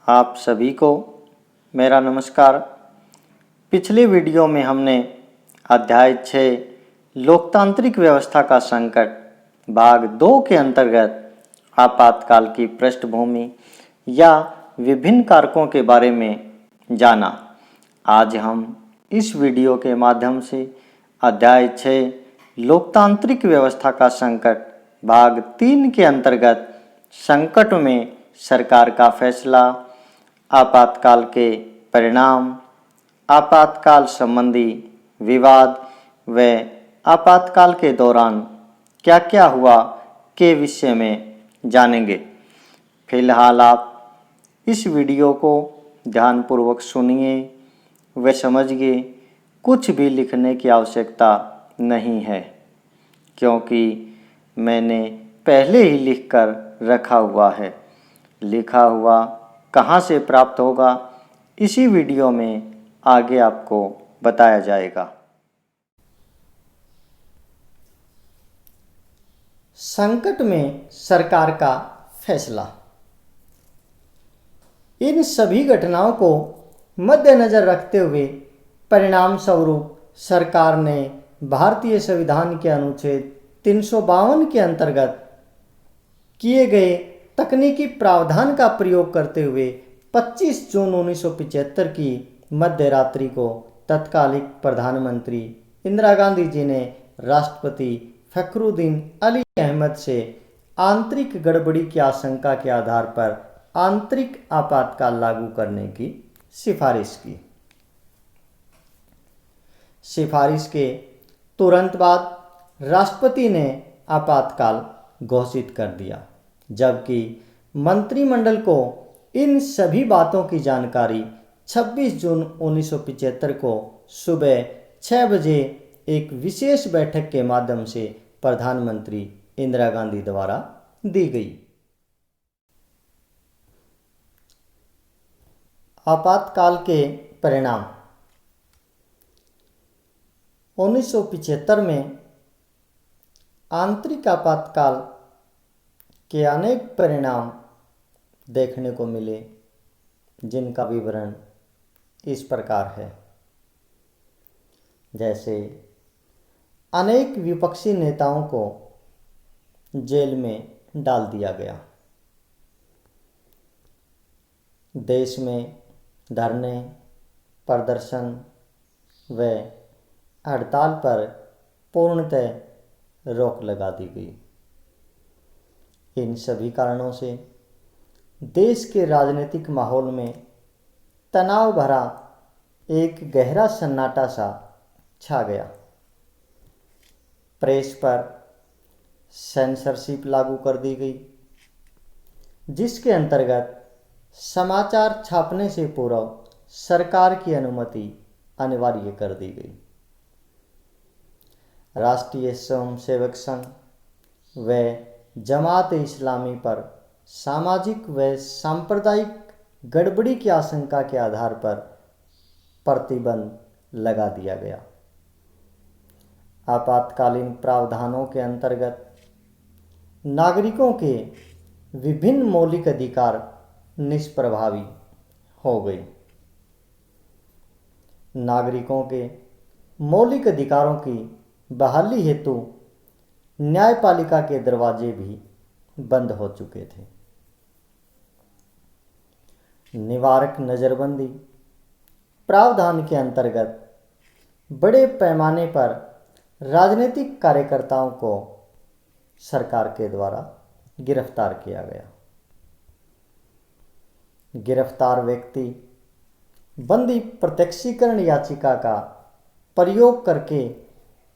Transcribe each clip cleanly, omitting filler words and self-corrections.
आप सभी को मेरा नमस्कार। पिछले वीडियो में हमने अध्याय 6 लोकतांत्रिक व्यवस्था का संकट भाग 2 के अंतर्गत आपातकाल की पृष्ठभूमि या विभिन्न कारकों के बारे में जाना। आज हम इस वीडियो के माध्यम से अध्याय 6 लोकतांत्रिक व्यवस्था का संकट भाग 3 के अंतर्गत संकट में सरकार का फैसला, आपातकाल के परिणाम, आपातकाल संबंधी विवाद व आपातकाल के दौरान क्या क्या हुआ के विषय में जानेंगे। फिलहाल आप इस वीडियो को ध्यानपूर्वक सुनिए व समझिए। कुछ भी लिखने की आवश्यकता नहीं है, क्योंकि मैंने पहले ही लिखकर रखा हुआ है। लिखा हुआ कहाँ से प्राप्त होगा, इसी वीडियो में आगे आपको बताया जाएगा। संकट में सरकार का फैसला। इन सभी घटनाओं को मद्देनजर रखते हुए परिणाम स्वरूप सरकार ने भारतीय संविधान के अनुच्छेद 352 के अंतर्गत किए गए तकनीकी प्रावधान का प्रयोग करते हुए 25 जून 1975 की मध्य रात्रि को तत्कालिक प्रधानमंत्री इंदिरा गांधी जी ने राष्ट्रपति फखरुद्दीन अली अहमद से आंतरिक गड़बड़ी की आशंका के आधार पर आंतरिक आपातकाल लागू करने की सिफारिश की। सिफारिश के तुरंत बाद राष्ट्रपति ने आपातकाल घोषित कर दिया, जबकि मंत्रिमंडल को इन सभी बातों की जानकारी 26 जून 1975 को सुबह 6 बजे एक विशेष बैठक के माध्यम से प्रधानमंत्री इंदिरा गांधी द्वारा दी गई। आपातकाल के परिणाम। 1975 में आंतरिक आपातकाल के अनेक परिणाम देखने को मिले, जिनका विवरण इस प्रकार है। जैसे अनेक विपक्षी नेताओं को जेल में डाल दिया गया, देश में धरने, प्रदर्शन व हड़ताल पर पूर्णतः रोक लगा दी गई। इन सभी कारणों से देश के राजनीतिक माहौल में तनाव भरा एक गहरा सन्नाटा सा छा गया। प्रेस पर सेंसरशिप लागू कर दी गई, जिसके अंतर्गत समाचार छापने से पूर्व सरकार की अनुमति अनिवार्य कर दी गई। राष्ट्रीय स्वयंसेवक संघ व जमात इस्लामी पर सामाजिक व सांप्रदायिक गड़बड़ी की आशंका के आधार पर प्रतिबंध लगा दिया गया। आपातकालीन प्रावधानों के अंतर्गत नागरिकों के विभिन्न मौलिक अधिकार निष्प्रभावी हो गए। नागरिकों के मौलिक अधिकारों की बहाली हेतु न्यायपालिका के दरवाजे भी बंद हो चुके थे। निवारक नज़रबंदी प्रावधान के अंतर्गत बड़े पैमाने पर राजनीतिक कार्यकर्ताओं को सरकार के द्वारा गिरफ्तार किया गया। गिरफ्तार व्यक्ति बंदी प्रत्यक्षीकरण याचिका का प्रयोग करके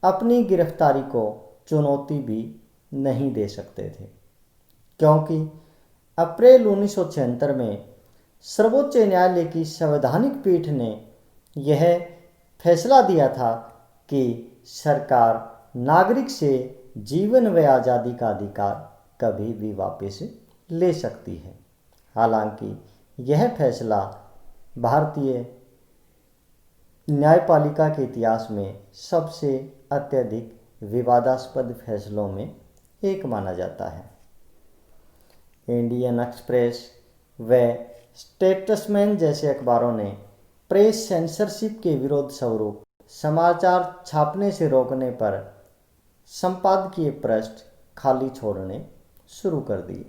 अपनी गिरफ्तारी को चुनौती भी नहीं दे सकते थे, क्योंकि अप्रैल 1976 में सर्वोच्च न्यायालय की संवैधानिक पीठ ने यह फैसला दिया था कि सरकार नागरिक से जीवन व आज़ादी का अधिकार कभी भी वापस ले सकती है। हालांकि यह फैसला भारतीय न्यायपालिका के इतिहास में सबसे अत्यधिक विवादास्पद फैसलों में एक माना जाता है। इंडियन एक्सप्रेस व स्टेटसमैन जैसे अखबारों ने प्रेस सेंसरशिप के विरोध स्वरूप समाचार छापने से रोकने पर संपादकीय पृष्ठ खाली छोड़ने शुरू कर दिए।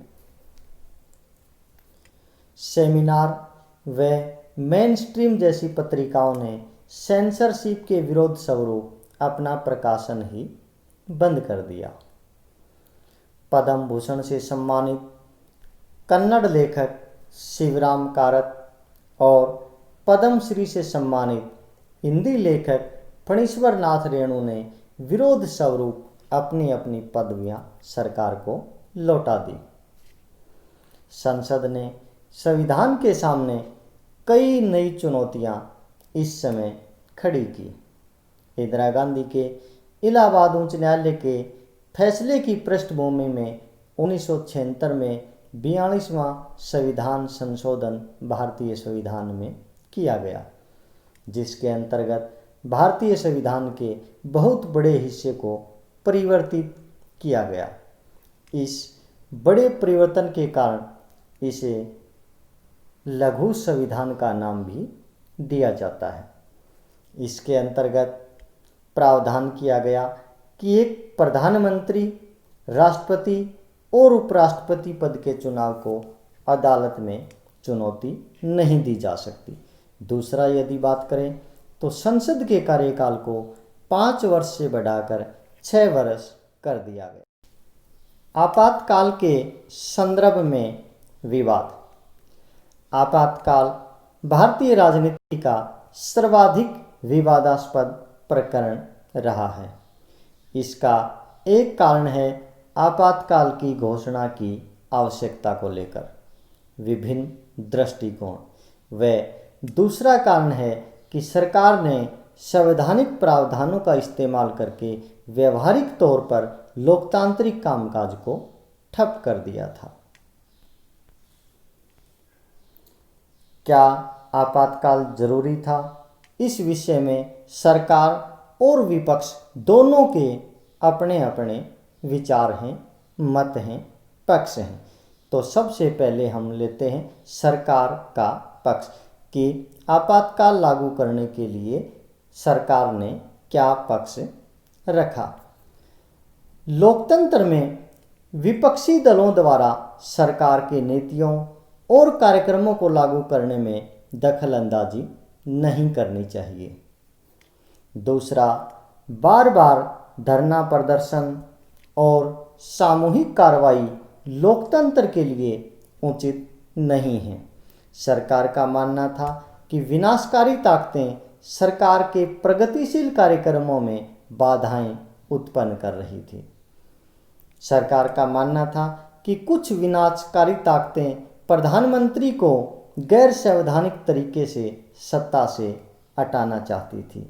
सेमिनार व मेन स्ट्रीम जैसी पत्रिकाओं ने सेंसरशिप के विरोध स्वरूप अपना प्रकाशन ही बंद कर दिया। पद्म भूषण से सम्मानित कन्नड़ लेखक शिवराम कारत और पद्मश्री से सम्मानित हिंदी लेखक फणीश्वर नाथ रेणु ने विरोध स्वरूप अपनी अपनी पदवियां सरकार को लौटा दी। संसद ने संविधान के सामने कई नई चुनौतियां इस समय खड़ी की। इंदिरा गांधी के इलाहाबाद उच्च न्यायालय के फैसले की पृष्ठभूमि में 1976 में 42वां संविधान संशोधन भारतीय संविधान में किया गया, जिसके अंतर्गत भारतीय संविधान के बहुत बड़े हिस्से को परिवर्तित किया गया। इस बड़े परिवर्तन के कारण इसे लघु संविधान का नाम भी दिया जाता है। इसके अंतर्गत प्रावधान किया गया कि एक प्रधानमंत्री, राष्ट्रपति और उपराष्ट्रपति पद के चुनाव को अदालत में चुनौती नहीं दी जा सकती। दूसरा, यदि बात करें तो संसद के कार्यकाल को 5 वर्ष से बढ़ाकर 6 वर्ष कर दिया गया। आपातकाल के संदर्भ में विवाद। आपातकाल भारतीय राजनीति का सर्वाधिक विवादास्पद प्रकरण रहा है। इसका एक कारण है आपातकाल की घोषणा की आवश्यकता को लेकर विभिन्न दृष्टिकोण, व दूसरा कारण है कि सरकार ने संवैधानिक प्रावधानों का इस्तेमाल करके व्यवहारिक तौर पर लोकतांत्रिक कामकाज को ठप कर दिया था। क्या आपातकाल जरूरी था? इस विषय में सरकार और विपक्ष दोनों के अपने अपने विचार हैं, मत हैं, पक्ष हैं। तो सबसे पहले हम लेते हैं सरकार का पक्ष कि आपातकाल लागू करने के लिए सरकार ने क्या पक्ष रखा। लोकतंत्र में विपक्षी दलों द्वारा सरकार के नीतियों और कार्यक्रमों को लागू करने में दखल अंदाजी नहीं करनी चाहिए। दूसरा, बार बार धरना प्रदर्शन और सामूहिक कार्रवाई लोकतंत्र के लिए उचित नहीं है। सरकार का मानना था कि विनाशकारी ताकतें सरकार के प्रगतिशील कार्यक्रमों में बाधाएं उत्पन्न कर रही थी। सरकार का मानना था कि कुछ विनाशकारी ताकतें प्रधानमंत्री को गैर संवैधानिक तरीके से सत्ता से हटाना चाहती थी।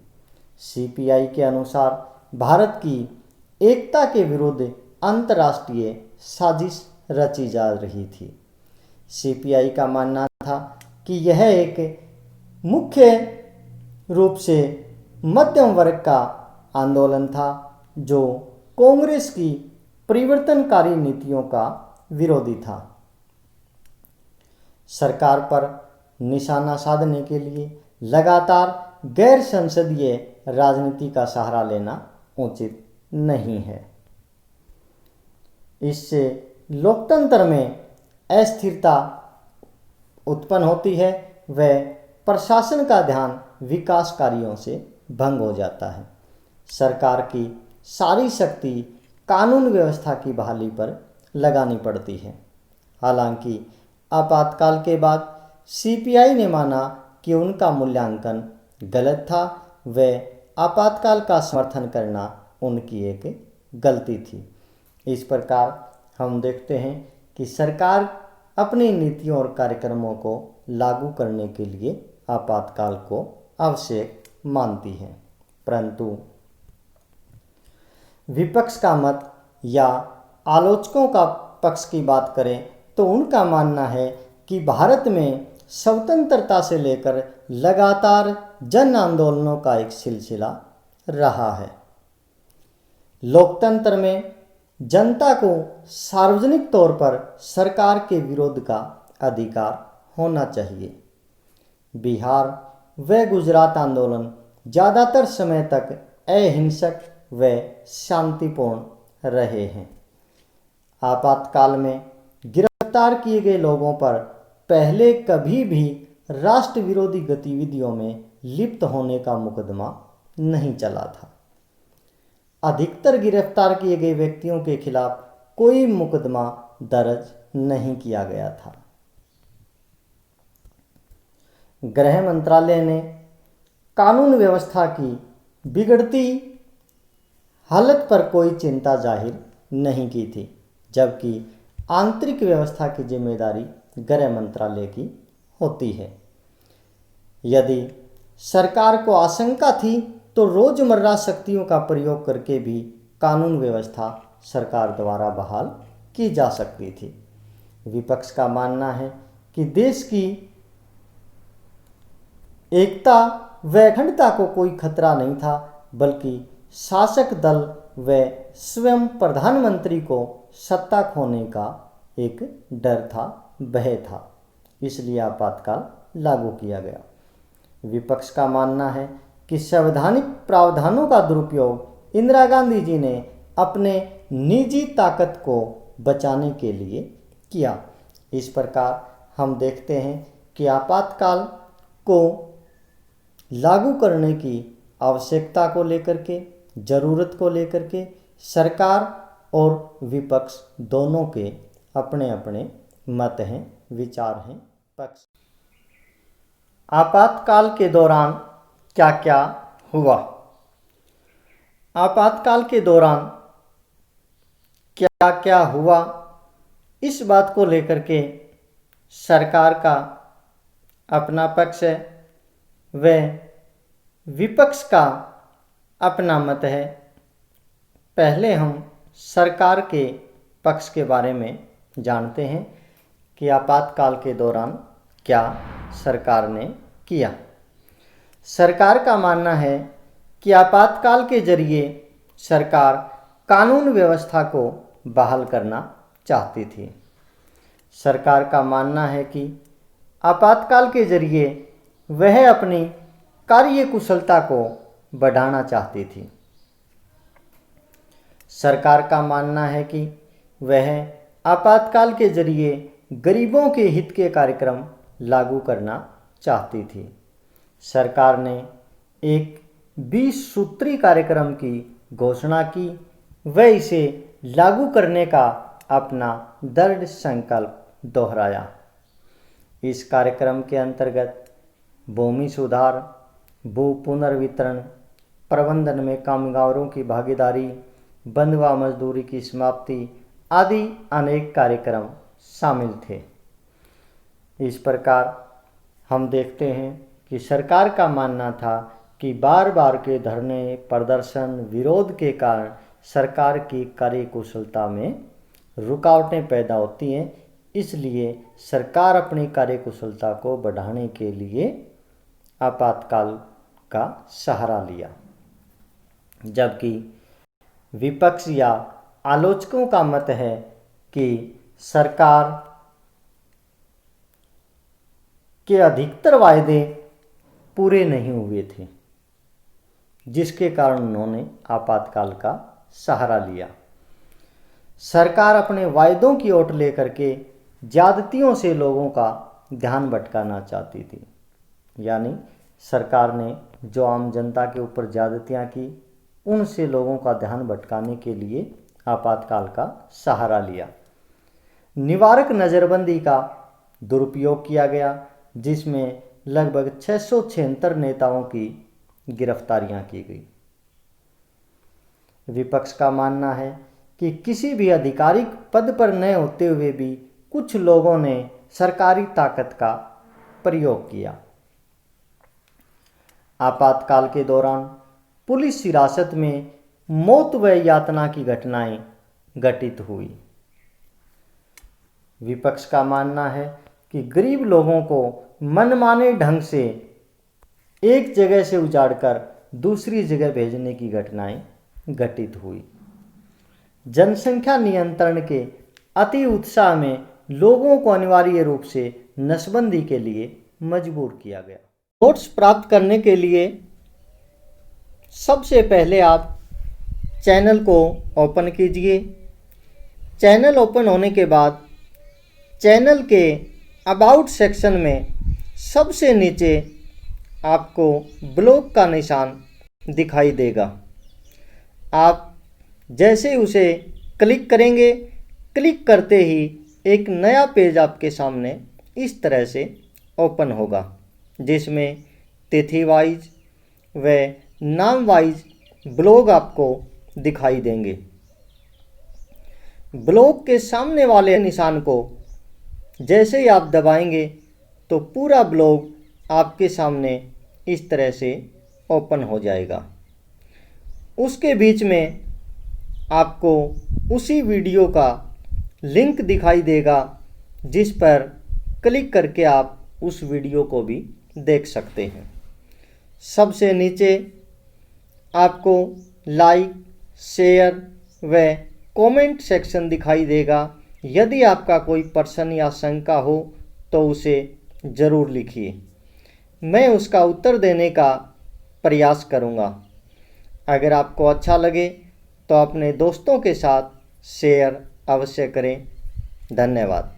सीपीआई के अनुसार भारत की एकता के विरुद्ध अंतर्राष्ट्रीय साजिश रची जा रही थी। सीपीआई का मानना था कि यह एक मुख्य रूप से मध्यम वर्ग का आंदोलन था जो कांग्रेस की परिवर्तनकारी नीतियों का विरोधी था। सरकार पर निशाना साधने के लिए लगातार गैर संसदीय राजनीति का सहारा लेना उचित नहीं है। इससे लोकतंत्र में अस्थिरता उत्पन्न होती है व प्रशासन का ध्यान विकास कार्यों से भंग हो जाता है। सरकार की सारी शक्ति कानून व्यवस्था की बहाली पर लगानी पड़ती है। हालांकि आपातकाल के बाद सीपीआई ने माना कि उनका मूल्यांकन गलत था व आपातकाल का समर्थन करना उनकी एक गलती थी। इस प्रकार हम देखते हैं कि सरकार अपनी नीतियों और कार्यक्रमों को लागू करने के लिए आपातकाल को आवश्यक मानती है, परंतु विपक्ष का मत या आलोचकों का पक्ष की बात करें तो उनका मानना है कि भारत में स्वतंत्रता से लेकर लगातार जन आंदोलनों का एक सिलसिला रहा है। लोकतंत्र में जनता को सार्वजनिक तौर पर सरकार के विरोध का अधिकार होना चाहिए। बिहार व गुजरात आंदोलन ज़्यादातर समय तक अहिंसक व शांतिपूर्ण रहे हैं। आपातकाल में गिरफ्तार किए गए लोगों पर पहले कभी भी राष्ट्र विरोधी गतिविधियों में लिप्त होने का मुकदमा नहीं चला था। अधिकतर गिरफ्तार किए गए व्यक्तियों के खिलाफ कोई मुकदमा दर्ज नहीं किया गया था। गृह मंत्रालय ने कानून व्यवस्था की बिगड़ती हालत पर कोई चिंता जाहिर नहीं की थी, जबकि आंतरिक व्यवस्था की जिम्मेदारी गृह मंत्रालय की होती है। यदि सरकार को आशंका थी तो रोजमर्रा शक्तियों का प्रयोग करके भी कानून व्यवस्था सरकार द्वारा बहाल की जा सकती थी। विपक्ष का मानना है कि देश की एकता व अखंडता को कोई खतरा नहीं था, बल्कि शासक दल व स्वयं प्रधानमंत्री को सत्ता खोने का एक डर था, भय था, इसलिए आपातकाल लागू किया गया। विपक्ष का मानना है कि संवैधानिक प्रावधानों का दुरुपयोग इंदिरा गांधी जी ने अपने निजी ताकत को बचाने के लिए किया। इस प्रकार हम देखते हैं कि आपातकाल को लागू करने की आवश्यकता को लेकर के, ज़रूरत को लेकर के सरकार और विपक्ष दोनों के अपने अपने मत हैं, विचार हैं, पक्ष। आपातकाल के दौरान क्या क्या हुआ? आपातकाल के दौरान क्या क्या हुआ, इस बात को लेकर के सरकार का अपना पक्ष है व विपक्ष का अपना मत है। पहले हम सरकार के पक्ष के बारे में जानते हैं कि आपातकाल के दौरान क्या सरकार ने किया। सरकार का मानना है कि आपातकाल के जरिए सरकार कानून व्यवस्था को बहाल करना चाहती थी। सरकार का मानना है कि आपातकाल के जरिए वह अपनी कार्यकुशलता को बढ़ाना चाहती थी। सरकार का मानना है कि वह आपातकाल के जरिए गरीबों के हित के कार्यक्रम लागू करना चाहती थी। सरकार ने एक 20 सूत्री कार्यक्रम की घोषणा की व इसे लागू करने का अपना दृढ़ संकल्प दोहराया। इस कार्यक्रम के अंतर्गत भूमि सुधार, भू पुनर्वितरण, प्रबंधन में कामगारों की भागीदारी, बंधुआ मजदूरी की समाप्ति आदि अनेक कार्यक्रम शामिल थे। इस प्रकार हम देखते हैं कि सरकार का मानना था कि बार बार के धरने, प्रदर्शन, विरोध के कारण सरकार की कार्यकुशलता में रुकावटें पैदा होती हैं, इसलिए सरकार अपनी कार्यकुशलता को बढ़ाने के लिए आपातकाल का सहारा लिया। जबकि विपक्ष या आलोचकों का मत है कि सरकार के अधिकतर वायदे पूरे नहीं हुए थे, जिसके कारण उन्होंने आपातकाल का सहारा लिया। सरकार अपने वायदों की ओट लेकर के ज्यादतियों से लोगों का ध्यान भटकाना चाहती थी। यानी सरकार ने जो आम जनता के ऊपर ज्यादतियाँ की, उनसे लोगों का ध्यान भटकाने के लिए आपातकाल का सहारा लिया। निवारक नज़रबंदी का दुरुपयोग किया गया, जिसमें लगभग 676 नेताओं की गिरफ्तारियां की गई। विपक्ष का मानना है कि किसी भी आधिकारिक पद पर न होते हुए भी कुछ लोगों ने सरकारी ताकत का प्रयोग किया। आपातकाल के दौरान पुलिस हिरासत में मौत व यातना की घटनाएं घटित हुई। विपक्ष का मानना है कि गरीब लोगों को मनमाने ढंग से एक जगह से उजाड़कर दूसरी जगह भेजने की घटनाएं घटित हुई। जनसंख्या नियंत्रण के अति उत्साह में लोगों को अनिवार्य रूप से नसबंदी के लिए मजबूर किया गया। नोट्स प्राप्त करने के लिए सबसे पहले आप चैनल को ओपन कीजिए। चैनल ओपन होने के बाद चैनल के अबाउट सेक्शन में सबसे नीचे आपको ब्लॉग का निशान दिखाई देगा। आप जैसे ही उसे क्लिक करेंगे, क्लिक करते ही एक नया पेज आपके सामने इस तरह से ओपन होगा, जिसमें तिथि वाइज व नाम वाइज ब्लॉग आपको दिखाई देंगे। ब्लॉग के सामने वाले निशान को जैसे ही आप दबाएंगे तो पूरा ब्लॉग आपके सामने इस तरह से ओपन हो जाएगा। उसके बीच में आपको उसी वीडियो का लिंक दिखाई देगा, जिस पर क्लिक करके आप उस वीडियो को भी देख सकते हैं। सबसे नीचे आपको लाइक, शेयर व कमेंट सेक्शन दिखाई देगा। यदि आपका कोई प्रश्न या शंका हो तो उसे ज़रूर लिखिए, मैं उसका उत्तर देने का प्रयास करूँगा। अगर आपको अच्छा लगे तो अपने दोस्तों के साथ शेयर अवश्य करें। धन्यवाद।